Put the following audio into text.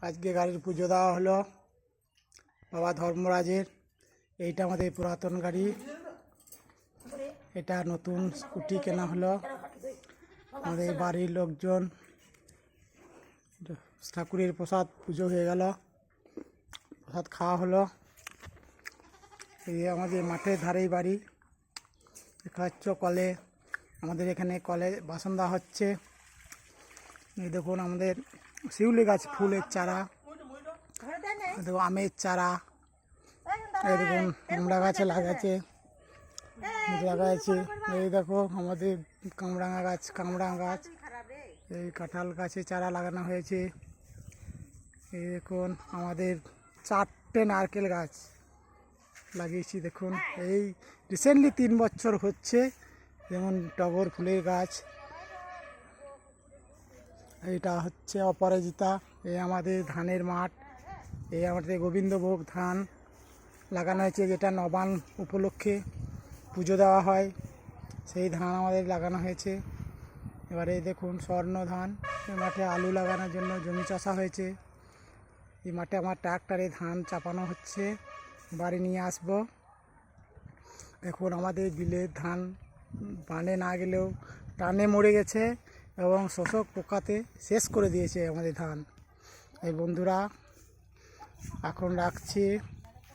আজকে গাড়ির পুজো দেওয়া হলো বাবা ধর্মরাজের। এইটা আমাদের পুরাতন গাড়ি, এটা নতুন স্কুটি কেনা হলো। আমাদের বাড়ির লোকজন ঠাকুরের প্রসাদ পুজো হয়ে গেল, প্রসাদ খাওয়া হলো। এই আমাদের মাঠের ধারেই বাড়ি, দেখা যাচ্ছে কলে, আমাদের এখানে কলে বাসন দেওয়া হচ্ছে। এই দেখুন আমাদের শিউলি গাছ, ফুলের চারা, দেখো আমের চারা, এই দেখুন কুমড়া গাছে লাগাচ্ছে। এই দেখো আমাদের কামরাঙা গাছ, এই কাঁঠাল গাছে চারা লাগানো হয়েছে। এই দেখুন আমাদের 4টে নারকেল গাছ লাগিয়েছি। দেখুন এই রিসেন্টলি 3 বছর হচ্ছে। যেমন টগর ফুলের গাছ, এইটা হচ্ছে অপরাজিতা। এই আমাদের ধানের মাঠ, এই আমাদের গোবিন্দভোগ ধান লাগানো হয়েছে, যেটা নবান্ন উপলক্ষে পুজো দেওয়া হয়, সেই ধান আমাদের লাগানো হয়েছে। এবারে দেখুন স্বর্ণ ধান, এই মাঠে আলু লাগানোর জন্য জমি চাষা হয়েছে। এই মাঠে আমার ট্রাক্টরে ধান চাপানো হচ্ছে, বাড়ি নিয়ে আসব। এখন আমাদের বিলের ধান বানে না গেলেও টানে মরে গেছে এবং শোষক পোকাতে শেষ করে দিয়েছে আমাদের ধান। এই বন্ধুরা এখন রাখছি।